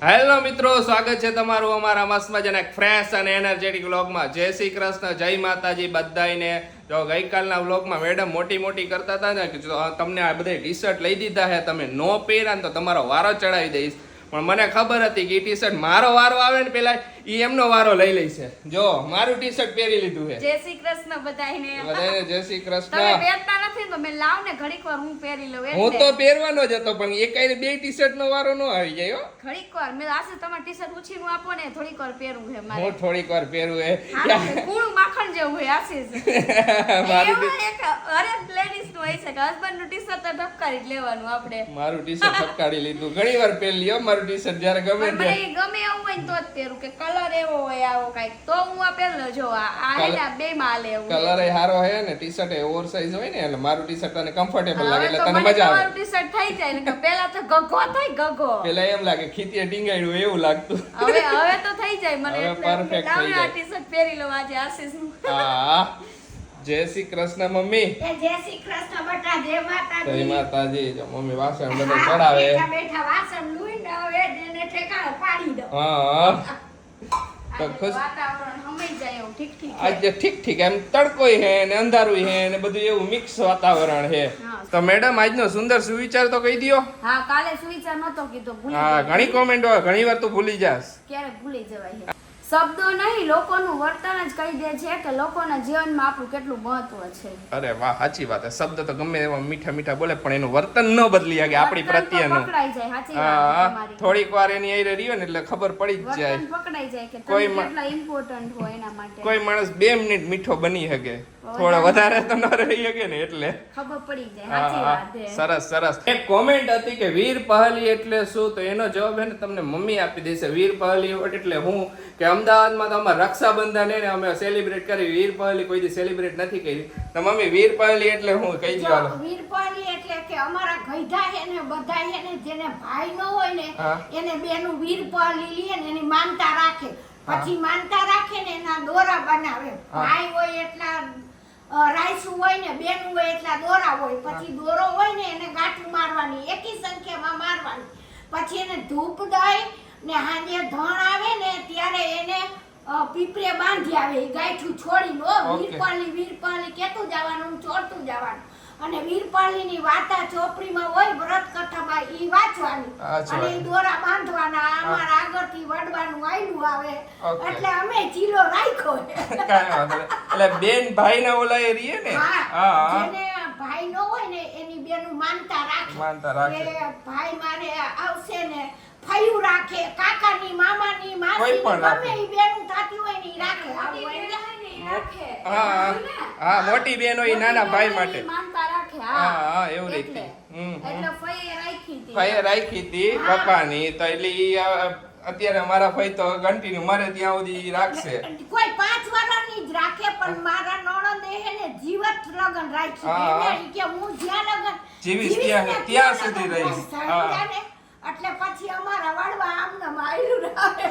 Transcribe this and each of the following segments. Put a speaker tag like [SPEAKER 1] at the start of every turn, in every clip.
[SPEAKER 1] Hello મિત્રો, સ્વાગત છે તમારું અમારા મસ્ત મજાના એક ફ્રેશ અને એનર્જેટિક વ્લોગમાં. જય શ્રી કૃષ્ણ, જય માતાજી બધાને. જો ગઈકાલના વ્લોગમાં મેડમ મોટી કરતા હતા ને કે જો તમને આ બધા ટી શર્ટ લઈ દીધા છે, તમે નો પહેર્યા ને તો તમારો વારો ચડાવી દઈશ. પણ મને ખબર હતી કે ટી શર્ટ મારો વારો આવે ને પેલા ઈ એમનો વારો લઈ લઈશે. જો મારું ટી શર્ટ પહેરી લીધું છે.
[SPEAKER 2] જય શ્રી કૃષ્ણ બધાને.
[SPEAKER 1] જય શ્રી કૃષ્ણ.
[SPEAKER 2] તમે પહેરતા નથી તો મેં લાવ ને ઘડીક વાર હું પહેરી લઉં.
[SPEAKER 1] હું તો પહેરવાનો જ હતો પણ એકાઈ બે ટી શર્ટ નો વારો નો આવી જાય હો.
[SPEAKER 2] ઘડીક વાર મેં આસે તમાર ટી શર્ટ ઉછીનું આપો ને થોડીક વાર પહેરવું છે મારે.
[SPEAKER 1] હું થોડીક વાર પહેરવું છે.
[SPEAKER 2] કુણું માખણ જેવું છે આશીષ. એક અરે લેડીઝ નું હોય છે કે હસબન્ડ નું ટી શર્ટ તો ઠપકારી જ લેવાનું આપણે.
[SPEAKER 1] મારું ટી શર્ટ ઠપકારી લીધું. ઘણી વાર પહેરી લ્યો મારું ટી શર્ટ જ્યારે ગમે
[SPEAKER 2] મને ગમે એવું હોય તો જ પહેરું કે કલર એવો હોય આવો કાઈક તો હું આ પહેરલો જો આ હેલા બે માં આલે એવું.
[SPEAKER 1] કલર એ હારો હે ને ટી શર્ટ એ ઓવરસાઇઝ હોય ને એટલે મારું ટી શર્ટ તને કમ્ફર્ટેબલ લાગે એટલે તને મજા આવે.
[SPEAKER 2] મારું ટી શર્ટ થઈ જાય ને પહેલા તો ગગો થાય ગગો.
[SPEAKER 1] પેલા એમ લાગે ખીતીએ ટીંગાડ્યું એવું લાગતું.
[SPEAKER 2] હવે તો થઈ જાય મને
[SPEAKER 1] હવે
[SPEAKER 2] એટલે
[SPEAKER 1] perfect થઈ જાય.
[SPEAKER 2] આ ટી શર્ટ પહેરી લઉં આજે આશીષ નું.
[SPEAKER 1] હા જય શ્રી કૃષ્ણ મમ્મી.
[SPEAKER 3] જય શ્રી કૃષ્ણ બેટા, જય માતાજી.
[SPEAKER 1] જય માતાજી. જો મમ્મી વાસણ બધું ચડાવે.
[SPEAKER 3] બેઠા બેઠા વાસણ લૂઈને હવે એને ઠેકાણે પાડી દો.
[SPEAKER 1] હા તો ખુશ
[SPEAKER 2] વાતાવરણ હમાઈ જાય એવું ઠીક
[SPEAKER 1] આજે ઠીક એમ તડકોય હે ને અંધારું હે ને બધું એવું મિક્સ વાતાવરણ હે. તો મેડમ આજનો સુંદર સુવિચાર તો કહી દયો.
[SPEAKER 2] હા કાલે સુવિચાર નતો કીધો ભૂલી
[SPEAKER 1] હા
[SPEAKER 2] ગઈ.
[SPEAKER 1] ઘણી કોમેન્ટ હોય, ઘણી વાર તો ભૂલી જાસ.
[SPEAKER 2] ક્યારે ભૂલી જવાય. શબ્દો નહીં લોકોનું વર્તન જ કહી દે છે કે લોકોના જીવનમાં આપણું કેટલું મહત્વ છે.
[SPEAKER 1] અરે વાહ, સાચી વાત છે. શબ્દ તો ગમે એવા મીઠા બોલે પણ એનું વર્તન ન બદલી શકે આપણી
[SPEAKER 2] વર્તન તો
[SPEAKER 1] પ્રત્યેનું.
[SPEAKER 2] પકડાઈ જાય. સાચી વાત છે
[SPEAKER 1] હા
[SPEAKER 2] તમારી.
[SPEAKER 1] થોડીક વાર એની આઈ રહ્યો ને એટલે ખબર પડી જ જાય.
[SPEAKER 2] વર્તન પકડાઈ જાય કે
[SPEAKER 1] કોઈ
[SPEAKER 2] તમે કેટલા ઇમ્પોર્ટન્ટ હોય એના માટે.
[SPEAKER 1] કોઈ માણસ 2 મિનિટ મીઠો બની શકે, થોડો વધારે તો ન રહી શકે ને એટલે.
[SPEAKER 2] ખબર પડી જાય. સાચી વાત છે.
[SPEAKER 1] સરસ. એક કોમેન્ટ હતી કે વીર પહલી એટલે શું, તો એનો જવાબ હે ને તમને મમ્મી આપી દેશે. વીર પહલી એટલે હું કે અમદાવાદમાં તો અમારે રક્ષાબંધન એને અમે સેલિબ્રેટ કરી. વીર પહલી કોઈ દી સેલિબ્રેટ નથી કરી. તો મમ્મી વીર પહલી એટલે હું કહી દો.
[SPEAKER 3] જો વીરપહલી એટલે કે અમારા ગઈઢા હે ને બધા હે ને જેને ભાઈ ન હોય ને એને બેનું વીરપહલી લે ને એની માનતા રાખે. પછી માનતા રાખે ને એના દોરા બનાવે. ભાઈ હોય એટલા રાઈસું હોય ને બેનું હોય એટલા દોરા હોય. પછી દોરો હોય ને એને ગાંઠું મારવાની, એકી સંખ્યામાં મારવાની. પછી એને ધૂપ દઈ ને હાંજે ધણ આવે ને ત્યારે એને પીપરે બાંધી આવે. ગાંઠું છોડીને વીરપહલી કેતું જવાનું, છોડતું જવાનું. અને વીરપહલીની વાર્તા ચોપડીમાં હોય વ્રત કથામાં ઈ વાંચવાની અને ઈ દોરા બાંધવાના. અમારા આગળથી વડવાનું આયલું આવે એટલે અમે ચીલો રાખ્યો.
[SPEAKER 1] એટલે બેન ભાઈ ના ઓલા એ રીએ ને.
[SPEAKER 3] હા, જેને ભાઈ ન હોય ને એની બેનું માનતા રાખે કે ભાઈ મારે આવશે ને ફયું રાખે, કાકાની મામાની માસીની ગમે ઈ બેનું થાતી હોય ને ઈ રાખે.
[SPEAKER 1] હા મોટી બેન હોય નાના ભાઈ માટે
[SPEAKER 2] માનતા રાખે.
[SPEAKER 1] હા એવું રીતે.
[SPEAKER 2] એટલે ફઈએ રાખી હતી.
[SPEAKER 1] ફઈએ રાખી હતી પપ્પાની. તો એટલે ઈ અત્યારે મારા ફઈ તો કન્ટિન્યુ મારે ત્યાં સુધી રાખશે.
[SPEAKER 3] કોઈ 5 વર્ષની જ રાખે પણ મારા નણંદે હે ને જીવત લગન રાખી. એને કે હું જ્યાં લગન
[SPEAKER 1] જીવીશ ત્યાં સુધી રહીશ.
[SPEAKER 3] એટલે પછી અમારા વાડવા આમને માયલું રહે.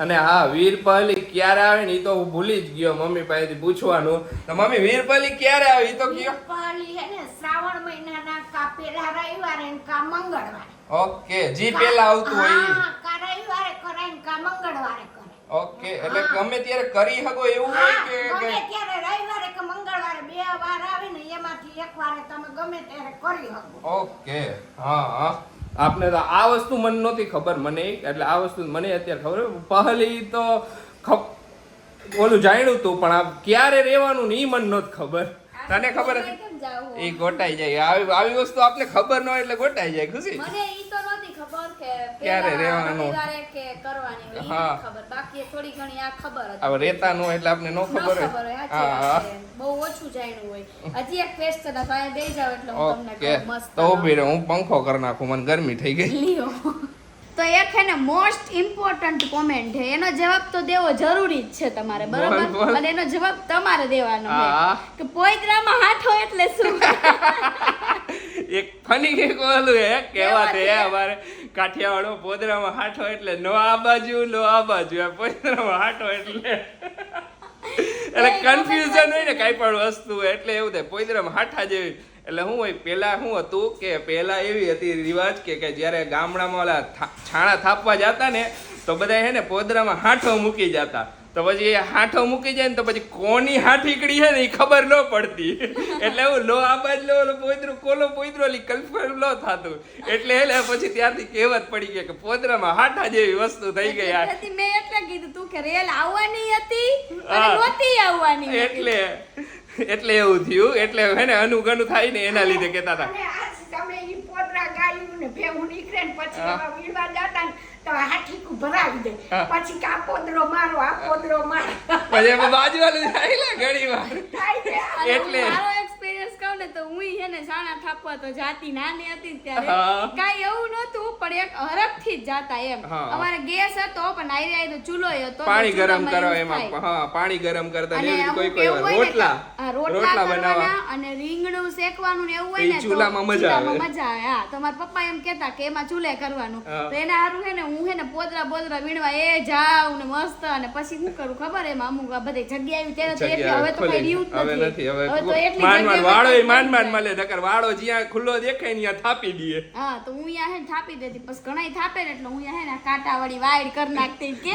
[SPEAKER 1] અને હા વીર પહલી ક્યારે આવે ને ઈ તો હું ભૂલી જ ગયો મમ્મી પાસેથી પૂછવાનું. તો મમ્મી વીર પહલી ક્યારે આવે ઈ તો કયો.
[SPEAKER 3] પહલી હે ને શ્રાવણ મહિનાના કા પેલા રવિવારે ને કા મંગળવારે.
[SPEAKER 1] ઓકે જી પેલા આવતું હોય ઈ.
[SPEAKER 3] હા, કા રવિવારે કરાય ને કા મંગળવારે કરે.
[SPEAKER 1] ઓકે એટલે ગમે ત્યારે કરી શકો એવું હોય કે
[SPEAKER 3] ગમે ત્યારે રવિવારે કે મંગળવારે 2 વાર આવે ને એમાંથી એક વારે તમે ગમે ત્યારે કરી શકો.
[SPEAKER 1] ઓકે હા આપને તો આ વસ્તુ મને નહોતી ખબર. મને એટલે આ વસ્તુ મને અત્યારે ખબર. પહલી તો ઓલું જાણ્યું હતું પણ આ ક્યારે રહેવાનું ને ઈ મને નહોતી ખબર. તને ખબર હતી? એ ગોટાઈ જાય. આવી વસ્તુ આપને ખબર ન હોય એટલે ગોટાઈ જાય. ખુશી
[SPEAKER 2] મને ઈ તો નહોતી ખબર કે
[SPEAKER 1] ક્યારે રહેવાનું
[SPEAKER 2] કે કરવાની ઈ ખબર. બાકી થોડી ઘણી આ ખબર હતી.
[SPEAKER 1] હવે રહેતા ન હોય એટલે આપને ન ખબર હોય.
[SPEAKER 2] હા બહુ ઓછું જાણ્યું હોય. હજી એક ક્વેશ્ચન હતો આ બેસી જાવ એટલે હું તમને કહું મસ્ત.
[SPEAKER 1] તો ઉભી રહે હું પંખો કરી નાખું, મને ગરમી થઈ ગઈ.
[SPEAKER 2] લ્યો તો એક હે ને મોસ્ટ ઇમ્પોર્ટન્ટ કોમેન્ટ છે, એનો જવાબ તો દેવો જરૂરી જ છે તમારે, બરાબર? અને એનો જવાબ તમારે દેવાનો છે કે પોઈદ્રામાં હાથો એટલે શું.
[SPEAKER 1] એક ફની કે ઓલું હે કહેવાત હે અમારે કાઠિયાવાડો, પોદરામાં હાથો એટલે નો આ બાજુ નો આ બાજુ, પોદરામાં હાથો એટલે એટલે કન્ફ્યુઝન હોય ને કઈ પણ વસ્તુ એટલે એવું થાય પોદરામાં હાઠા જેવી એટલે શું હોય પેલા શું હતું કે પેલા એવી હતી રિવાજ કે જ્યારે ગામડામાં ઓલા છાણા થાપવા જતા ને તો બધા હે ને પોદરામાં હાંઠો મૂકી જતા. તો પછી એ હાંઠો મૂકી જાય ને તો પછી કોની હાંઠીકડી છે ને એ ખબર ન પડતી. એટલે એવું લો આ બાજ લો ઓલો પોદરો કોલો પોદરો કન્ફર્મ લો થતું. એટલે પછી ત્યારથી કહેવત પડી ગઈ કે પોદરામાં હાંઠા જેવી વસ્તુ થઈ ગઈ.
[SPEAKER 2] મેં એટલે કીધું તું કે રેલ આવવાની હતી અને નહોતી આવવાની.
[SPEAKER 1] એટલે એવું થયું. એટલે હે ને અનુગણું થાય ને એના લીધે કહેતા હતા.
[SPEAKER 3] અને આજ તમે ઈ પોદરા ગાયું ને ભેહું નીકળે ને પછી એમાં વીણવા જતા ને તો હાથીકું ભરાવી દે. પછી કે આ પોદરો મારો આ પોદરો મારો.
[SPEAKER 1] પછી એમાં બાજુવાળું થાય ને ઘણી વાર.
[SPEAKER 2] એટલે મારો એક્સપીરિયન્સ કહું ને તો હું હે ને સાણા થાપવા તો જાતી નાની હતી ત્યારે કાઈ એવું નહોતું પણ એક હરખથી જ જાતા એમ. અમારે ગેસ હતો પણ આઈ તો ચૂલો હતો.
[SPEAKER 1] પાણી ગરમ કરો એમાં. હા પાણી ગરમ કરતા ને કોઈ રોટલા બનાવવા
[SPEAKER 2] અને રીંગણું શેકવાનું ને એવું હોય ને
[SPEAKER 1] ચૂલામાં મજા આવે.
[SPEAKER 2] હા તો મારા પપ્પા એમ કહેતા કે એમાં ચૂલે કરવાનું. તો એના હારું હે ને હું હે ને પોદરા વીણવા એ જાઉં ને મસ્ત. અને પછી શું કરું ખબર એમ અમુક આ બધી જગ્યા આવી ત્યારે તો હવે તો કઈ રહ્યું જ નથી. હવે તો એટલી
[SPEAKER 1] વાળો માંડ મળે નકર વાળો જ્યાં ખુલ્લો દેખાય ને ત્યાં થાપી દઈએ.
[SPEAKER 2] હા તો હું અહીંયા હે ને થાપી દેતી. પછી ઘણાય થાપે ને એટલે હું હે ને કાંટા વાળી વાઈડ કરી નાખતી કે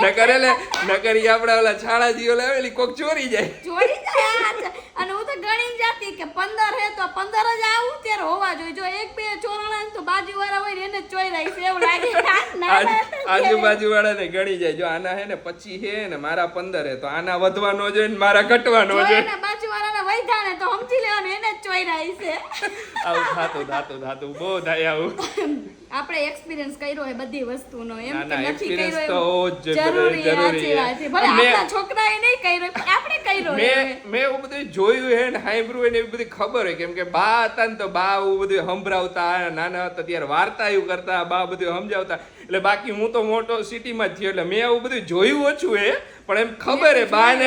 [SPEAKER 1] નકર ઈ આપડા ઓલા છાળાજી ઓલા આવેલી કોક ચોરી જાય.
[SPEAKER 2] અને હું તો ગણી જાતી કે 15 હે તો 15 જ આવું ત્યારે હોવા જોઈએ. જો એક બે ચોરણા તો બાજુવાળા હોય ને એને જ ચોરાઈ છે એવું લાગે.
[SPEAKER 1] આજુબાજુ વાળા ને ગણી જાય. જો આના હે ને 25 હે ને મારા 15 હે તો આના વધવા નો જોઈએ ને મારા ઘટવા નો જોઈએ.
[SPEAKER 2] બાજુવાળાના વૈધા ને તો સમજી લેવાનું એને જ ચોરાઈ છે.
[SPEAKER 1] આવું થાતું બહુ થાય આવું.
[SPEAKER 2] આપણે એક્સપીરિયન્સ કર્યો હે બધી વસ્તુનો એમ કે નથી
[SPEAKER 1] એક્સપીરિયન્સ
[SPEAKER 2] કર્યો
[SPEAKER 1] તો
[SPEAKER 2] જરૂરી છે. ભલે આપણા છોકરાએ નહીં કર્યો પણ આપણે કર્યો.
[SPEAKER 1] મેં એવું બધું જોયું હે ને સાંભળ્યું ને એવી બધી ખબર હોય. કેમ કે બા હતા ને તો બા એવું બધું સંભળાવતા. નાના હતા ત્યારે વાર્તા એવું કરતા બા બધું સમજાવતા. એટલે બાકી હું તો મોટો સિટીમાં જ થયો એટલે મેં એવું બધું જોયું ઓછું હે પણ એમ ખબર હે બા ને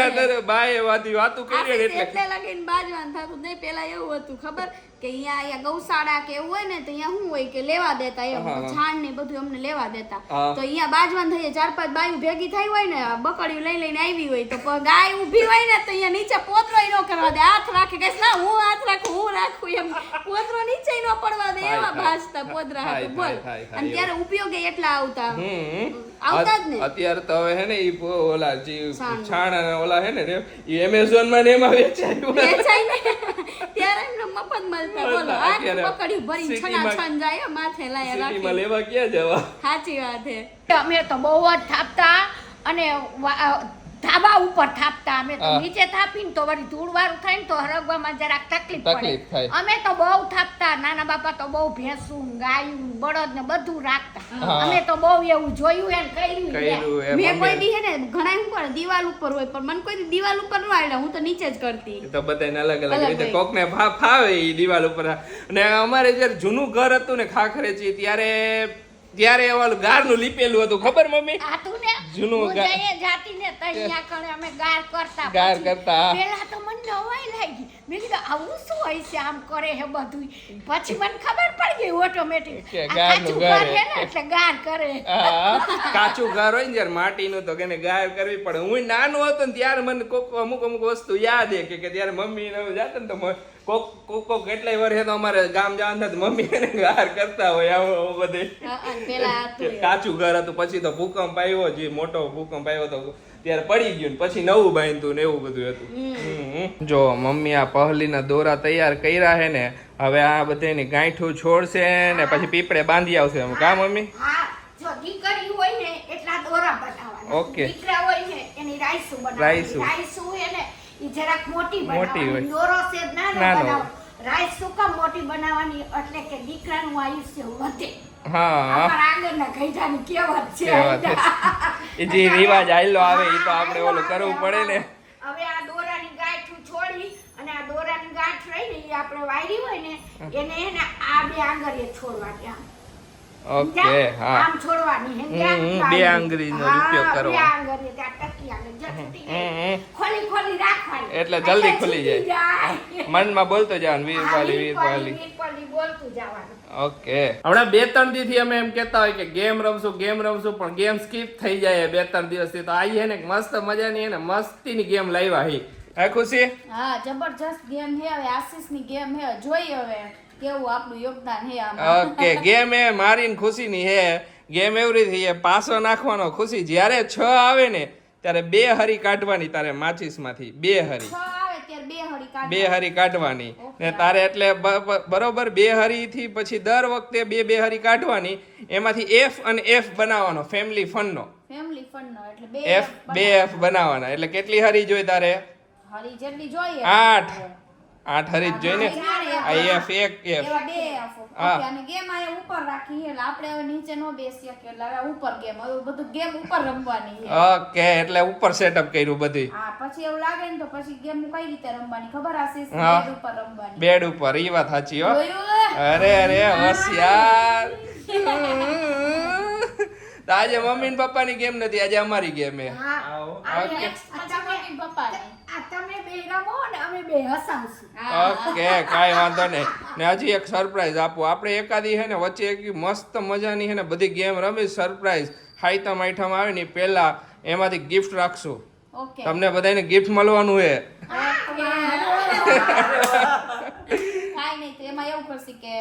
[SPEAKER 1] બા એ વાતું કરી
[SPEAKER 2] એટલે લગીને બાજવાન થતું નહીં. પેલા એવું હતું ખબર કે અહીંયા ગૌશાળા કે એવું હોય ને તો અહીંયા શું હોય કે લેવા દેતા એમ છાણ ને બધું અમને લેવા દેતા. તો અહીંયા બાજવાન થઈ 4-5 બાયું ભેગી થઈ હોય ને બકડીયું લઈને આવી હોય તો ગાય ઊભી હોય ને તો અહીંયા નીચે પોતરોય ન કરવા દે. હાથ રાખે કે ના હું હાથ રાખું હું રાખું એમ પોતરો નીચે ન પડવા દે એવા ભાસતા પોતરા હાથ બોલ. અને ત્યારે ઉપયોગ એટલા આવતા જ ને.
[SPEAKER 1] અત્યારે તો હવે હે ને ઈ ઓલા છાણ ઓલા હે ને ઈ એમેઝોન માં ને એમાં વેચાય
[SPEAKER 2] ને ત્યારે એમને મફત મળતા. બોલો આ પકડ્યું ભરી છન જાય માથે લાયા રાખી.
[SPEAKER 1] સિટીમાં લેવા ક્યાં જવા.
[SPEAKER 2] સાચી વાત હે.
[SPEAKER 3] અમે તો બહુ જ થાપતા અને ધાબા ઉપર થાપતા. અમે તો નીચે થાપીને તો વળી ધૂળ વાળું થાય ને તો હરગવામાં જરાક તકલીફ પડે. અમે તો બહુ થાપતા. નાના બાપા તો બહુ ભેંસું ગાયું બળદ ને બધું રાખતા. અમે તો બહુ એવું જોયું હે કર્યું. મેં કોઈ દી હે ને ઘણા શું કરે દિવાલ ઉપર હોય પણ મને કોઈ દી દિવાલ ઉપર ન આવડે. હું તો નીચે જ કરતી.
[SPEAKER 1] તો બધાને અલગ અલગ રીતે કોક ને ફાવે ઈ દિવાલ ઉપર. અને અમારે જયારે જૂનું ઘર હતું ને ખાખરેજી ત્યારે ઓલું ગારનું લીપેલું હતું ખબર મમ્મી? જૂનું
[SPEAKER 3] જાતી ને તૈયા કરે અમે ગાર કરતા. પેલા તો મને નવાઈ લાગી. મેં કીધું આવું શું હોય છે આમ કરે હે બધું. પછી મને ખબર પડી ગઈ ઓટોમેટિક
[SPEAKER 1] કે ગારનું ઘર હે
[SPEAKER 3] ને એટલે ગાર કરે.
[SPEAKER 1] કાચું ઘર હોય ને જ્યારે માટીનું તો કેને ગાર કરવી પડે. હું નાનો હતો ને ત્યારે મને અમુક વસ્તુ યાદ હે કે ત્યારે મમ્મી ને જાતા ને તો કોક કેટલાય વર્ષે તો અમારે ગામ જવાના મમ્મી એને ગાર કરતા હોય આવો બધે. કાચું ઘર હતું. પછી તો ભૂકંપ આવ્યો જે મોટો ભૂકંપ આવ્યો તો ત્યારે પડી ગયું પછી નવું બાંધતું ને એવું બધું હતું. જો મમ્મી આ પહલીના દોરા તૈયાર કર્યા હે ને હવે આ બધાની ગાંઠું છોડશે ને પછી પીપળે બાંધી આવશે એમ કા મમ્મી?
[SPEAKER 3] જો દીકરી હોય ને એટલા દોરા બનાવવાના.
[SPEAKER 1] ઓકે.
[SPEAKER 3] દીકરા હોય ને એની રાઈસું બનાવવાની. રાઈસું હે ને ઈ જરાક મોટી બનાવવાની. દોરો છે નાનો બનાવવાનો. રાઈસ સુકા મોટી બનાવવાની એટલે કે દીકરાનું આયુષ્ય વધે. આગળના ગઈઢાની કહેવત છે.
[SPEAKER 1] એ જે રિવાજ આયલો આવે એ તો આપણે ઓલું કરવું પડે ને.
[SPEAKER 3] હવે આ દોરાની ગાંઠું છોડી અને આ દોરાની ગાંઠ રહીને એ આપણે વાયરી હોય ને એને એને આ બે આંગળીએ છોડવાની.
[SPEAKER 1] ઓકે હા
[SPEAKER 3] આમ છોડવાની
[SPEAKER 1] બે આંગળીનો ઉપયોગ કરવો.
[SPEAKER 3] બે આંગળીએ ત્યાં ટકી આગળ ખોલી રાખવાની
[SPEAKER 1] એટલે જલ્દી ખુલી જાય. મનમાં બોલતો જવાનું વીરપાલી
[SPEAKER 3] બોલતું જવાનું.
[SPEAKER 1] ઓકે. હમણાં 2-3 દિવસથી અમે એમ કહેતા હોય કે ગેમ રમશું પણ ગેમ સ્કીપ થઈ જાય 2-3 દિવસથી. તો આવી હે ને મસ્ત મજાની હે ને મસ્તીની ગેમ લાવ્યા હી. હે ખુશી?
[SPEAKER 2] હા જબરજસ્ત ગેમ હે. હવે આશીષની ગેમ હે, જોઈ હવે કેવું આપણું યોગદાન હે આમાં.
[SPEAKER 1] ઓકે, ગેમ એ મારીને ખુશીની હે. ગેમ એવરી થઈ છે, પાસો નાખવાનો. ખુશી જ્યારે 6 આવે ને ત્યારે 2 હરી કાઢવાની, તારે માચીસમાંથી 2 હરી.
[SPEAKER 2] 6 આવે ત્યારે 2 હળી કાઢ.
[SPEAKER 1] 2 હરી કાઢવાની ને તારે એટલે બરોબર 2 હરી થી પછી દર વખતે 2 હરી કાઢવાની. એમાંથી F અને F બનાવવાનો, ફેમિલી ફનનો.
[SPEAKER 2] ફેમિલી ફંડ નો એટલે 2
[SPEAKER 1] F 2 F બનાવવાના. એટલે કેટલી હરી જોઈ તારે?
[SPEAKER 2] હળી જેટલી જોઈએ
[SPEAKER 1] 8 હરી જ જોઈ ને. આ F એક F.
[SPEAKER 2] એવા 2 F. ઓકે, અને ગેમ આ ઉપર રાખી એટલે આપણે હવે નીચે નો બેસી શકીએ એટલે હવે ઉપર ગેમ, હવે બધું ગેમ ઉપર રમવાની છે.
[SPEAKER 1] ઓકે, એટલે ઉપર સેટઅપ કર્યું બધું.
[SPEAKER 2] હા, પછી એવું લાગે ને તો પછી ગેમ કઈ રીતે રમવાની ખબર આશીષ?
[SPEAKER 1] હા.
[SPEAKER 2] બેડ ઉપર રમવાની.
[SPEAKER 1] બેડ ઉપર, ઈ વાત સાચી હો.
[SPEAKER 2] જોયું?
[SPEAKER 1] અરે હોશિયાર. તો આજે મમ્મી ને પપ્પાની ગેમ નથી, આજે અમારી ગેમ હે.
[SPEAKER 3] હા.
[SPEAKER 2] અને next પછી મમ્મી ને પપ્પાની.
[SPEAKER 3] આ તમે બે રમો ને અમે બે હસાવશું.
[SPEAKER 1] ઓકે, કાંઈ વાંધો નહીં. ને હજી એક સરપ્રાઈઝ આપું. આપણે એકાદી હે ને વચ્ચે એક મસ્ત મજાની હે ને બધી ગેમ રમી, સરપ્રાઈઝ હાઈતમ આઈટમ આવે ને ઈ પહેલા એમાંથી ગિફ્ટ રાખશું.
[SPEAKER 2] ઓકે.
[SPEAKER 1] તમને બધાને ગિફ્ટ મળવાનું હે.
[SPEAKER 2] કાઈ નહીં, તો એમાં એવું કરશે કે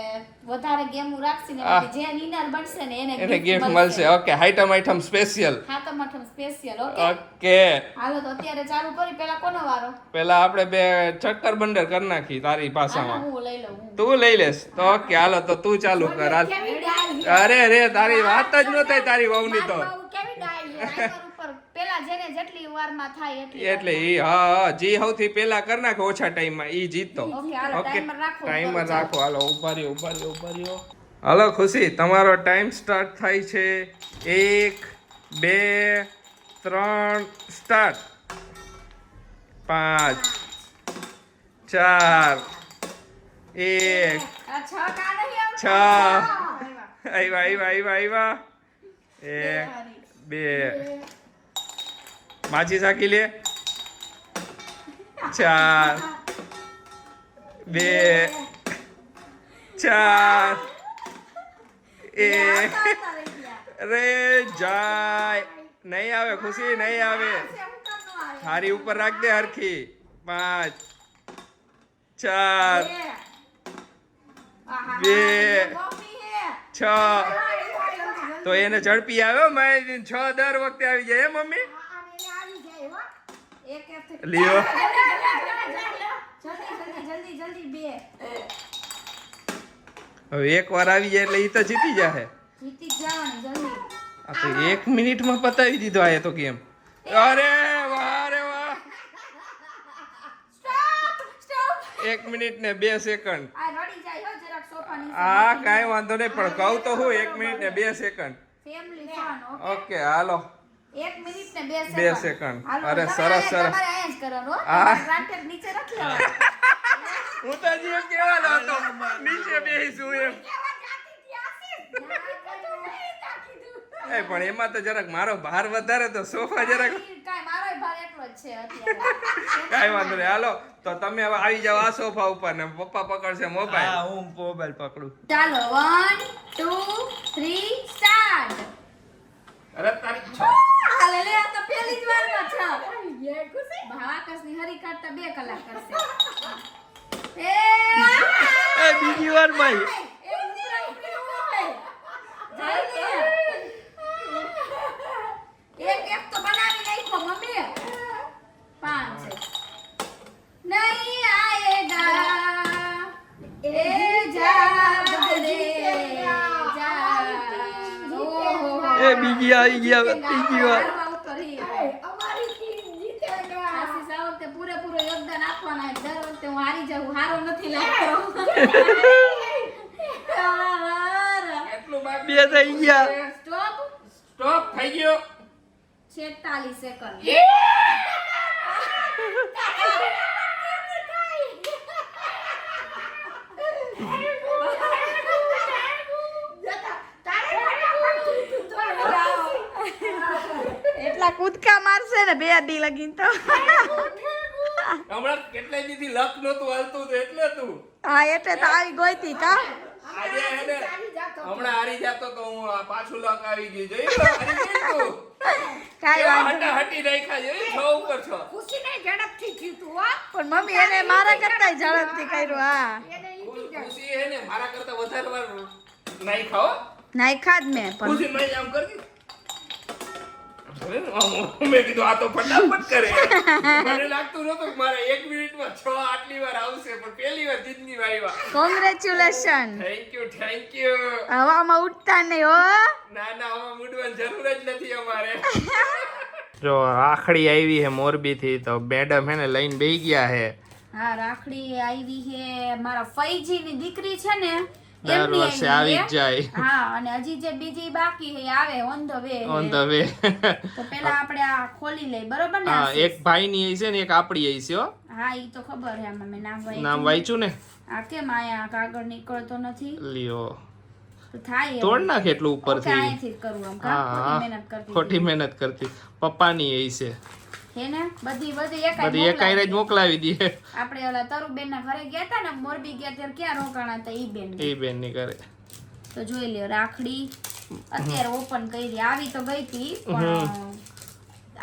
[SPEAKER 2] વધારે ગેમ રાખશે ને એમાંથી જે વિનર બનશે ને
[SPEAKER 1] એને ગિફ્ટ મળશે. ઓકે, હાઈટમ આઈટમ સ્પેશિયલ.
[SPEAKER 2] ખાતમ આઠમ સ્પેશિયલ. ઓકે,
[SPEAKER 1] ઓકે,
[SPEAKER 2] હાલો તો અત્યારે ચાલુ કરી. પેલા કોનો વારો?
[SPEAKER 1] પેલા આપણે બે ચક્કર બંદર કરી નાખી તારી
[SPEAKER 2] હાલો,
[SPEAKER 1] ભાષામાં.
[SPEAKER 2] હું લઈ લઉં.
[SPEAKER 1] તું લઈ લેસ તો ઓકે, હાલો તો તું ચાલુ કર. હાલ.
[SPEAKER 3] કેવી ડાય
[SPEAKER 1] અરે રે, તારી વાત જ ન થાય તારી વહુની તો.
[SPEAKER 3] બહુ કેવી ડાય
[SPEAKER 2] ટાઈમર ઉપર પેલા જેને જેટલી વારમાં થાય એટલી
[SPEAKER 1] એટલે ઈ હા જી સૌથી પહેલા કરી નાખે ઓછા ટાઈમમાં ઈ જીતતો.
[SPEAKER 2] ઓકે, હાલો
[SPEAKER 1] ઓકે,
[SPEAKER 2] ટાઈમર રાખો.
[SPEAKER 1] ટાઈમર રાખો. હાલો ઉભા રહ્યો. હાલો ખુશી, તમારો ટાઈમ સ્ટાર્ટ થાય છે. 1 2 3 સ્ટાર્ટ. 5 4 1
[SPEAKER 2] આ 6 કા નહીં
[SPEAKER 1] 6 આવ્યા 1 2 માછી સાકી લે. 4 2 4 1 અરે જાય નહીં આવે ખુશી, નહીં આવે. હારી ઉપર રાખ દે હરખી. 5 4 2 6 તો એને ઝડપી આવ્યો મારી 6 દર વખતે આવી જાય હે મમ્મી.
[SPEAKER 2] એક એક
[SPEAKER 1] લ્યો.
[SPEAKER 2] જલ્દી 2
[SPEAKER 1] હવે એક વાર આવી જાય એટલે ઈ તો જીતી જાહે.
[SPEAKER 2] જીતી જ જવાની જલ્દી.
[SPEAKER 1] આ તો 1 મિનિટમાં પતાવી દીધો આ તો કેમ? અરે વાહ રે વાહ.
[SPEAKER 2] સ્ટોપ
[SPEAKER 1] 1 મિનિટ ને 2 સેકન્ડ.
[SPEAKER 2] આ રડી જાય હો જરાક સોફાની.
[SPEAKER 1] આ કાંઈ વાંધો નહીં, પણ કહું તો હું 1 મિનિટ ને 2 સેકન્ડ.
[SPEAKER 2] Family fun.
[SPEAKER 1] ઓકે હાલો
[SPEAKER 2] 1 મિનિટ ને 2 સેકન્ડ.
[SPEAKER 1] 2 સેકન્ડ.
[SPEAKER 2] હાલો,
[SPEAKER 1] અરે
[SPEAKER 2] તમારે
[SPEAKER 1] સરસ સરસ.
[SPEAKER 2] તમારે અહીંયા જ કરવાનું હો.
[SPEAKER 1] હા.
[SPEAKER 2] તમારે ગ્રાન્ટેડ નીચે નથી લેવાનું.
[SPEAKER 1] હું તો હજી એમ કહેવાનો હતો નીચે બેસીશું એમ. એ પણ એમાં તો જરાક મારો ભાર વધારે તો સોફા જરાક
[SPEAKER 2] કાંઈ મારોય ભાર એટલો જ છે અત્યારે.
[SPEAKER 1] કાંઈ વાંધો નહીં. હાલો તો તમે હવે આવી જાઓ આ સોફા ઉપર ને પપ્પા પકડશે મોબાઈલ.
[SPEAKER 4] હા હું મોબાઈલ પકડું.
[SPEAKER 2] ચાલો 1 2 3 સ્ટાર્ટ.
[SPEAKER 1] અરે તારી
[SPEAKER 2] હાલે લે, આ તો પહેલી જ વારમાં છે. ભાવાકસની હરી કાઢતા 2 કલાક કરશે.
[SPEAKER 4] એ બીજી વાર માં
[SPEAKER 2] એ ઉપરા ઉપરી ન હોય. જલ્દી. એક તો બનાવી નાખો મમ્મી. 5 છે. નહીં આયેગા એ જાગ દે જા. ઓહો.
[SPEAKER 4] એ બીજી આવી ગયા ત્રીજી વાર.
[SPEAKER 3] અમારી ટીમ જીતેગા.
[SPEAKER 2] આશીષ આ વખતે પૂરેપૂરો યોગદાન આપવાના. દર વખતે હું હારી જાઉં, હારો નથી લાગતો.
[SPEAKER 1] એટલું બાકી
[SPEAKER 4] 2 થઈ ગયા.
[SPEAKER 2] સ્ટોપ.
[SPEAKER 1] સ્ટોપ થઈ ગયો.
[SPEAKER 2] 46 સેકન્ડ.
[SPEAKER 5] એટલા કૂદકા મારશે ને 2 દી લગીન તો.
[SPEAKER 1] હમણાં કેટલાય દીથી લક નહોતું હાલતું તો એટલે તું
[SPEAKER 5] હા એટલે તો આવી ગોઈતી કા.
[SPEAKER 1] આજે એને હમણાં હારી જાતો તો હું આ પાછું લક આવી ગયું જોઈ લો, હારી ગઈ તું.
[SPEAKER 5] કાઈ
[SPEAKER 1] હટી રાખ્યા છે છ ઉપર છ.
[SPEAKER 3] ખુશીને ઝડપથી જીતું હો
[SPEAKER 5] પણ મમ્મી એને મારા કરતા ઝડપથી કર્યું હા
[SPEAKER 3] એને ઈ
[SPEAKER 1] ખુશી હે ને મારા કરતા વધારે વાર નહીં ખાઓ.
[SPEAKER 5] નાખ્યા જ મેં પણ
[SPEAKER 1] ખુશી મેં આમ કરી મેં કીધું આ તો ફટાફટ કરે. મને લાગતું નતું કે મારે 1 મિનિટમાં 6 આટલી વાર આવશે પણ પહેલી વાર જિંદગી આવ્યા.
[SPEAKER 5] Congratulation
[SPEAKER 1] thank you.
[SPEAKER 5] હવામાં ઉડતા નહીં હો
[SPEAKER 1] ના આમાં મૂડવાની જરૂર જ નથી અમારે. જો રાખડી આવી હે મોરબી થી તો મેડમ હે ને લઈને બેહી ગયા હે.
[SPEAKER 2] હા રાખડી આવી છે મારા ફઈજી ની દીકરી છે ને
[SPEAKER 1] દર વર્ષે આવી જ જાય.
[SPEAKER 2] હા અને હજી જે બીજી બાકી છે આવે on the way
[SPEAKER 1] on the way.
[SPEAKER 2] તો પેલા આપણે આ ખોલી લઈ બરોબર ને
[SPEAKER 1] હા એક ભાઈ ની છે ને એક આપડી આવી છે હો.
[SPEAKER 2] હા ઈ તો ખબર છે આમાં મેં
[SPEAKER 1] નામ વાંચ્યું ને.
[SPEAKER 2] આ કેમ આયા કાગળ નીકળતો નથી
[SPEAKER 1] લ્યો
[SPEAKER 2] તો થાય
[SPEAKER 1] તોડ નાખ એટલું ઉપરથી.
[SPEAKER 2] અહીંથી જ કરવું આમ કા ખોટી મહેનત કરતી
[SPEAKER 1] ખોટી મહેનત કરતી. પપ્પાની એ છે
[SPEAKER 2] હે ને બધી
[SPEAKER 1] બધી એકાઈ જ મોકલાવી દે.
[SPEAKER 2] આપણે ઓલા તરુબેન ના ઘરે ગયા હતા ને મોરબી ગયા ત્યારે ક્યાં રોકાણા હતા ઈ બેન
[SPEAKER 1] એ બેન ની કરે
[SPEAKER 2] તો જોઈ લ્યો રાખડી અત્યારે ઓપન કરી આવી તો ગઈ હતી પણ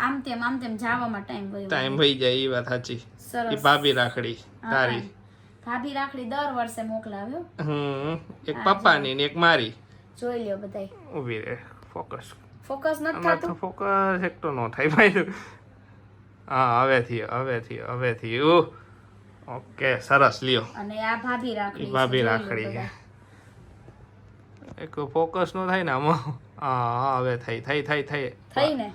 [SPEAKER 2] આમ તેમ જાવામાં ટાઈમ
[SPEAKER 1] વહી જાય એ વાત સાચી.
[SPEAKER 2] સરસ
[SPEAKER 1] એ ભાભી રાખડી તારી.
[SPEAKER 2] ભાભી રાખડી દર વર્ષે મોકલાવ્યો
[SPEAKER 1] એક પપ્પાની ને એક મારી.
[SPEAKER 2] જોઈ લ્યો બધાય
[SPEAKER 1] ઊભી રહે ફોકસ.
[SPEAKER 2] ફોકસ નથી
[SPEAKER 1] આમાં તો
[SPEAKER 2] થતું
[SPEAKER 1] ફોકસ એક તો નો થાય ભાઈ. હા હવેથી ઓકે સરસ લ્યો.
[SPEAKER 2] અને આ ભાભી રાખડી
[SPEAKER 1] ભાભી
[SPEAKER 2] જોઈ લો
[SPEAKER 1] રાખડી
[SPEAKER 2] બધા.
[SPEAKER 1] એક ફોકસ નો થાય ને આમાં. હા હવે થઈ
[SPEAKER 2] થઈ ને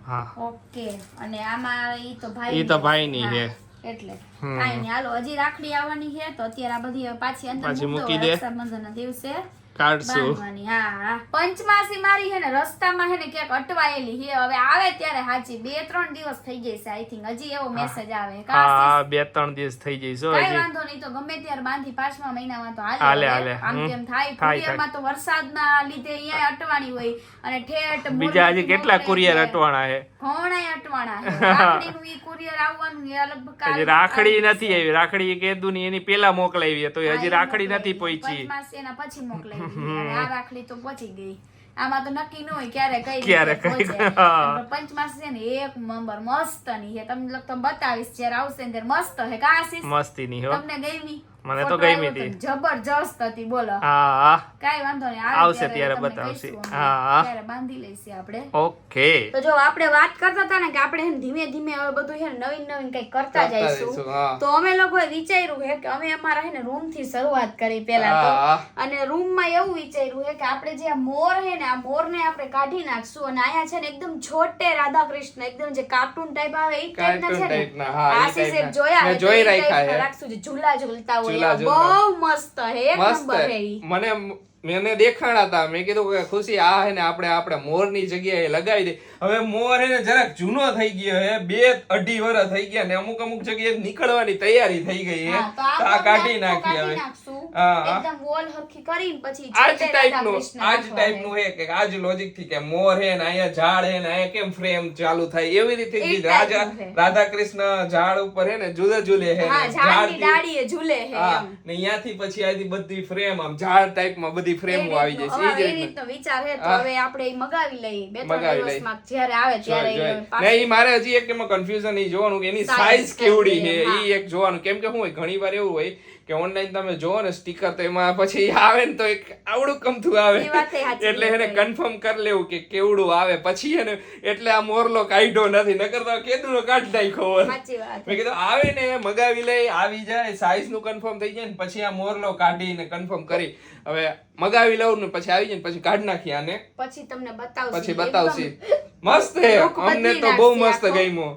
[SPEAKER 1] હા
[SPEAKER 2] ઓકે અને આમાં ઈ તો
[SPEAKER 1] ભાઈ ની છે
[SPEAKER 2] એટલે કાઈ નહીં હાલો હજી રાખડી આવવાની છે તો અત્યારે આ બધી પાછી અંદર
[SPEAKER 1] પાછી
[SPEAKER 2] મૂકી
[SPEAKER 1] મૂકી
[SPEAKER 2] દો
[SPEAKER 1] દે.
[SPEAKER 2] રક્ષાબંધનના દિવસે
[SPEAKER 1] કાઢશું.
[SPEAKER 2] બાંધવાની. હા પંચમાસી મારી છે ને રસ્તામાં છે ને ક્યાંક અટવાયેલી છે હવે આવે ત્યારે હાજી 2-3 દિવસ થઈ જશે આઈ થિંક હજી એવો મેસેજ આવે
[SPEAKER 1] હા 2-3 દિવસ થઈ જઈશું
[SPEAKER 2] કાઈ
[SPEAKER 1] હજી.
[SPEAKER 2] વાંધો નહીં તો ગમે ત્યારે બાંધી 5મા મહિનામાં તો
[SPEAKER 1] હાલે,
[SPEAKER 2] હાલે
[SPEAKER 1] હાલે.
[SPEAKER 2] આમ તેમ થાય
[SPEAKER 1] થાય.
[SPEAKER 2] કુરિયરમાં તો વરસાદના લીધે અહીંયા અટવાણી હોય અને ઠેઠ
[SPEAKER 1] બીજા હજી
[SPEAKER 2] મોરબીથી
[SPEAKER 1] કેટલા
[SPEAKER 2] મોકલે
[SPEAKER 1] કુરિયર
[SPEAKER 2] છે.
[SPEAKER 1] અટવાણા છે.
[SPEAKER 2] ઘણાય અટવાણા છે રાખડીનું ઈ કુરિયર આવવાનું એ લગભગ કાલે
[SPEAKER 1] હજી રાખડી
[SPEAKER 2] આવી
[SPEAKER 1] નથી આવી. રાખડી કીધું ની એની પેલા મોકલાવી તો હજી રાખડી નથી પહોંચી.
[SPEAKER 2] પંચમાસી એના પછી મોકલાવી અને આ રાખડી તો પહોંચી ગઈ આમાં તો નક્કી ન હોય ક્યારે કઈ
[SPEAKER 1] ક્યારે
[SPEAKER 2] રીતે
[SPEAKER 1] કઈ.
[SPEAKER 2] પહોંચે.
[SPEAKER 1] હા.
[SPEAKER 2] પણ પંચમાસી છે ને એક નંબર મસ્ત ની છે તમને તો બતાવીશ જ્યારે આવશે ને ત્યારે મસ્ત છે કા આશીષ
[SPEAKER 1] મસ્તી ની હો.
[SPEAKER 2] તમને ગમી
[SPEAKER 1] મને તો
[SPEAKER 2] ફોટો
[SPEAKER 1] ગમી
[SPEAKER 2] આવ્યો
[SPEAKER 1] હતી.
[SPEAKER 2] જબરજસ્ત હતી બોલો
[SPEAKER 1] હા
[SPEAKER 2] કાઈ વાંધો નહીં
[SPEAKER 1] આવશે ત્યારે
[SPEAKER 2] તમને
[SPEAKER 1] બતાવશે.
[SPEAKER 2] કહીશું અમે.
[SPEAKER 1] હા.
[SPEAKER 2] ત્યારે બાંધી લઈશું આપણે
[SPEAKER 1] ઓકે.
[SPEAKER 2] તો જો આપણે વાત કરતા હતા ને કે આપણે છે ને ધીમે ધીમે હવે બધું છે ને નવીન કઈક કરતા જઈશું
[SPEAKER 1] હા.
[SPEAKER 2] તો અમે લોકોએ વિચાર્યું છે કે અમે અમારા છે ને રૂમ થી શરૂઆત કરી પેલા તો
[SPEAKER 1] હા.
[SPEAKER 2] અને રૂમ માં એવું વિચાર્યું છે કે આપણે જે આ મોર છે ને આ મોર ને આપણે કાઢી નાખશું અને આયા છે ને એકદમ છોટે રાધા કૃષ્ણ એકદમ જે કાર્ટૂન ટાઈપ આવે એ ટાઈપના છે
[SPEAKER 1] કાર્ટૂન
[SPEAKER 2] ને
[SPEAKER 1] ટાઈપના, હા, એ
[SPEAKER 2] આશીષે
[SPEAKER 1] ટાઈપના.
[SPEAKER 2] જોયા
[SPEAKER 1] મેં
[SPEAKER 2] હોય તો
[SPEAKER 1] જોઈ
[SPEAKER 2] એ
[SPEAKER 1] રાખ્યા
[SPEAKER 2] ટાઈપના
[SPEAKER 1] છે.
[SPEAKER 2] રાખશું જે ઝૂલા ઝૂલતા હોય
[SPEAKER 1] ઝૂલા
[SPEAKER 2] એવા.
[SPEAKER 1] ઝૂલતા.
[SPEAKER 2] બહુ મસ્ત હે એક
[SPEAKER 1] મસ્ત
[SPEAKER 2] નંબર હે ઈ.
[SPEAKER 1] મને દેખાણા હતા. મેં કીધું કે ખુશી આ હે ને આપણે મોરની જગ્યાએ લગાવી દે. હવે મોર હે ને જરાક જૂનો થઈ ગયો હે 2-2.5 વર્ષ થઈ ગયા ને અમુક જગ્યાએ નીકળવાની તૈયારી થઈ ગઈ હે.
[SPEAKER 2] હા, તો
[SPEAKER 1] તો આ કાઢી નાખી હવે.
[SPEAKER 2] નાખશું.
[SPEAKER 1] હા.
[SPEAKER 2] એકદમ વોલ હરખી કરીને પછી
[SPEAKER 1] આજ
[SPEAKER 2] છોટે
[SPEAKER 1] ટાઈપનું
[SPEAKER 2] રાધાકૃષ્ણ
[SPEAKER 1] આજ
[SPEAKER 2] નાખવા
[SPEAKER 1] ટાઈપનું હે કે આજ લોજિક થી કે મોર હે ને અહીંયા ઝાડ હે ને અહીંયા કેમ ફ્રેમ ચાલુ થાય એવી રીતે
[SPEAKER 2] એ
[SPEAKER 1] જ
[SPEAKER 2] ટાઈપનું હે.
[SPEAKER 1] રાધા કૃષ્ણ ઝાડ ઉપર હે ને ઝૂલે હે
[SPEAKER 2] હા
[SPEAKER 1] ને
[SPEAKER 2] ઝાડની
[SPEAKER 1] ઝાડથી-
[SPEAKER 2] ડાળીએ ઝૂલે હે
[SPEAKER 1] હા,
[SPEAKER 2] એમ.
[SPEAKER 1] ને અહીંયાથી પછી આથી બધી ફ્રેમ આમ ઝાડ ટાઈપમાં બધી ફ્રેમો આવી જશે.
[SPEAKER 2] હવે
[SPEAKER 1] ઈ જ
[SPEAKER 2] એ
[SPEAKER 1] રીતનું.
[SPEAKER 2] રીતનો વિચાર હે તો
[SPEAKER 1] હા.
[SPEAKER 2] હવે આપણે ઈ મગાવી લઈએ 2-3
[SPEAKER 1] મગાવી લઈએ.
[SPEAKER 2] દિવસમાં જ્યારે આવે ત્યારે
[SPEAKER 1] જોઈ.
[SPEAKER 2] ઈ
[SPEAKER 1] ને
[SPEAKER 2] પાછું-
[SPEAKER 1] ઈ મારે હજી એક એમાં કન્ફ્યુઝન ઈ જોવાનું કે એની
[SPEAKER 2] Size
[SPEAKER 1] સાઈઝ કેવડી છે
[SPEAKER 2] કેટલી,
[SPEAKER 1] ઈ એક જોવાનું. કેમ કે શું હોય ઘણી વાર એવું હોય કે ઓનલાઈન તમે જોવો ને સ્ટીકર તો એમાં પછી આવે ને તો એક આવડું કમથું આવે
[SPEAKER 2] ઈ વાતે સાચી
[SPEAKER 1] એટલે એને
[SPEAKER 2] છે.
[SPEAKER 1] કન્ફર્મ કરી લેવું કે કેવડું આવે પછી એને એટલે આ મોરલો કાઢ્યો નથી નકર તો કેદુનો કાઢી નાખ્યો હોત.
[SPEAKER 2] સાચી વાત
[SPEAKER 1] મેં કીધું આવે ને મગાવી લઈ આવી જાય સાઈઝ નું કન્ફર્મ થઈ જાય ને પછી આ મોરલો કાઢીને કન્ફર્મ કરી હવે મગાવી લઉં ને પછી આવી જાય ને પછી કાઢી નાખી આને
[SPEAKER 2] પછી તમને બતાવશું
[SPEAKER 1] પછી
[SPEAKER 2] એકદમ
[SPEAKER 1] બતાવશી મસ્ત હે
[SPEAKER 2] look
[SPEAKER 1] અમને
[SPEAKER 2] બદલી
[SPEAKER 1] તો બહુ
[SPEAKER 2] નાખશે
[SPEAKER 1] મસ્ત
[SPEAKER 2] આખો.
[SPEAKER 1] ગમ્યો.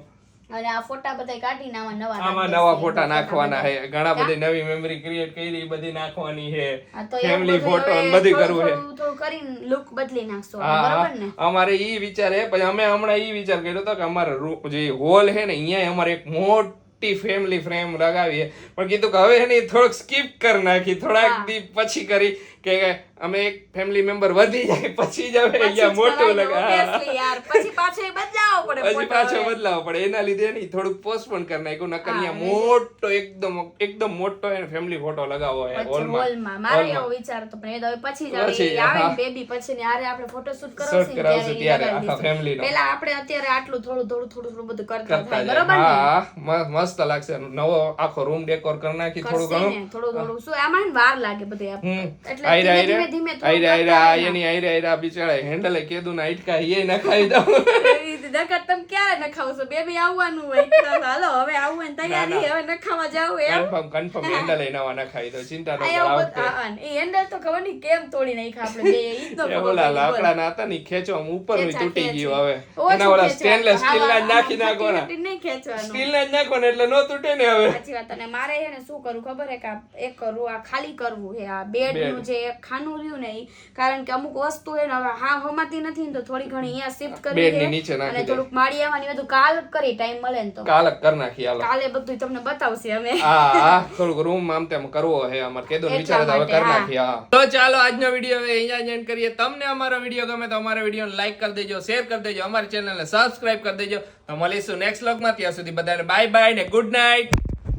[SPEAKER 2] અને આ ફોટા બધા કાઢીને આમાં નવા
[SPEAKER 1] આમાં
[SPEAKER 2] નાખી
[SPEAKER 1] નવા
[SPEAKER 2] દેશે.
[SPEAKER 1] ફોટા નાખવાના
[SPEAKER 2] બધા.
[SPEAKER 1] છે ઘણા બધી નવી મેમરી ક્રિએટ કરી બધી નાખવાની છે
[SPEAKER 2] હા, તો એવું
[SPEAKER 1] ફેમિલી
[SPEAKER 2] બધું
[SPEAKER 1] ફોટો
[SPEAKER 2] હવે
[SPEAKER 1] બધી
[SPEAKER 2] થોડું
[SPEAKER 1] કરવું છે
[SPEAKER 2] થોડું કરીને look બદલી નાખશું
[SPEAKER 1] હા,
[SPEAKER 2] બરાબર ને
[SPEAKER 1] અમારે ઈ વિચાર હે પછી અમે હમણાં ઈ વિચાર કર્યો હતો કે અમારે જે હોલ હે ને અહીંયા અમારે એક મોટી ફેમિલી ફ્રેમ લગાવીએ પણ કીધું કે હવે એને થોડુંક સ્કીપ કરી નાખી થોડાક
[SPEAKER 2] હા.
[SPEAKER 1] દી પછી કરી કે અમે એક ફેમિલી મેમ્બર વધી જાય પછી જ હવે અહીંયા મોટું
[SPEAKER 5] Obviously યાર પછી પાછો એ બદલાવો પડે
[SPEAKER 1] પછી
[SPEAKER 5] photo
[SPEAKER 1] પાછો
[SPEAKER 5] હવે.
[SPEAKER 1] બદલાવો પડે એના લીધે નહીં થોડુંક પોસ્ટપોન કરી નાખ્યું નકર અહીંયા મોટો એકદમ મોટો એને ફેમિલી ફોટો લગાવો હોય
[SPEAKER 5] પછી હોલમાં મારે એવો વિચાર હતો પણ એ તો હવે પછી જ
[SPEAKER 1] પછી,
[SPEAKER 5] આવે આવે
[SPEAKER 1] હા.
[SPEAKER 5] ને બેબી પછી ને હારે આપણે ફોટો શૂટ
[SPEAKER 1] Shoot કરાવશું ત્યારે
[SPEAKER 5] લગાવી
[SPEAKER 1] આખા
[SPEAKER 5] દઈશું.
[SPEAKER 1] family નો.
[SPEAKER 5] પહેલા આપણે અત્યારે આટલું થોડું બધું કરતા
[SPEAKER 1] કરતા
[SPEAKER 5] થાય
[SPEAKER 1] જાય.
[SPEAKER 5] બરોબર ને
[SPEAKER 1] હા મસ્ત લાગશે નવો આખો રૂમ ડેકોર કરી નાખી થોડું
[SPEAKER 5] કરશે
[SPEAKER 1] ઘણું
[SPEAKER 5] ને, થોડું શું આમાં ને વાર લાગે બધે એટલે
[SPEAKER 1] આયરા
[SPEAKER 5] ધીમે
[SPEAKER 1] આયરા
[SPEAKER 5] ધીમે
[SPEAKER 1] આયરા આયરા એની આયરા બિચારા હેન્ડલ કીધું ને આઈટકા એ નખાઈ દઉં
[SPEAKER 5] નકર તમે ક્યારે નખાવશો બેબી આવવાનું હોય તો હાલો હવે આવું હોય ને તૈયારી હવે નખાવા જાવ એમ
[SPEAKER 1] કન્ફર્મ હેન્ડલ નવા નખાઈ દઉં ચિંતા ન
[SPEAKER 5] આ
[SPEAKER 1] કરો
[SPEAKER 5] એવું બધું- હા, હા. એ હેન્ડલ તો ખબર નહીં કેમ તોડી નાખ્યા આપણે બે ઈ જ ન
[SPEAKER 1] એ
[SPEAKER 5] ખબર
[SPEAKER 1] ઓલા
[SPEAKER 5] પડી.
[SPEAKER 1] લાકડા ના હતા ને ઈ ખેંચો આમ ઉપર નું
[SPEAKER 5] ખેંચા
[SPEAKER 1] તૂટી
[SPEAKER 5] ખેંચી.
[SPEAKER 1] ગયું હવે
[SPEAKER 5] ઓછું
[SPEAKER 1] એના ઓલા
[SPEAKER 5] ખેંચવાનું.
[SPEAKER 1] સ્ટેનલેસ સ્ટીલ ના જ
[SPEAKER 5] હા,
[SPEAKER 1] નાખી
[SPEAKER 5] હા,
[SPEAKER 1] નાખો ને
[SPEAKER 5] ફટી નહીં ખેંચવાનું.
[SPEAKER 1] સ્ટીલ ના જ નાખો ને એટલે નો તૂટે ને હવે
[SPEAKER 5] સાચી વાત અને મારે છે ને શું કરવું ખબર હે કે એક કરવું આ ખાલી કરવું હે આ બેડ નું જે એક ખાનું રહ્યું ને ઈ કારણ કે અમુક વસ્તુ હે ને હવે હા હમાતી નથી ને તો થોડી ઘણી અહીંયા શિફ્ટ કરી
[SPEAKER 1] બેડ ની
[SPEAKER 5] છે
[SPEAKER 1] નીચે નાખી
[SPEAKER 5] અને
[SPEAKER 1] દે
[SPEAKER 5] થોડુંક માળિયામાં ને બધું કાલ કરી ટાઈમ મળે ને તો
[SPEAKER 1] કાલક કરી નાખી હાલો
[SPEAKER 5] કાલે બધું તમને બતાવશે અમે
[SPEAKER 1] હા થોડુંક રૂમ આમ તેમ કરવો હે અમારે કેદો
[SPEAKER 5] એટલા
[SPEAKER 1] વિચારે તો હવે
[SPEAKER 5] માટે,
[SPEAKER 1] કરી
[SPEAKER 5] હા.
[SPEAKER 1] નાખી હા તો ચાલો આજનો વિડીયો હવે અહીંયા જ end કરીએ તમને અમારો વિડીયો ગમે તો અમારા વિડીયોને લાઈક કરી દેજો શેર કરી દેજો અમારી ચેનલને સબસ્ક્રાઇબ કરી દેજો તો મળીશું નેક્સ્ટ વ્લોગમાં ત્યાં સુધી બધાને બાય બાય ને ગુડ નાઇટ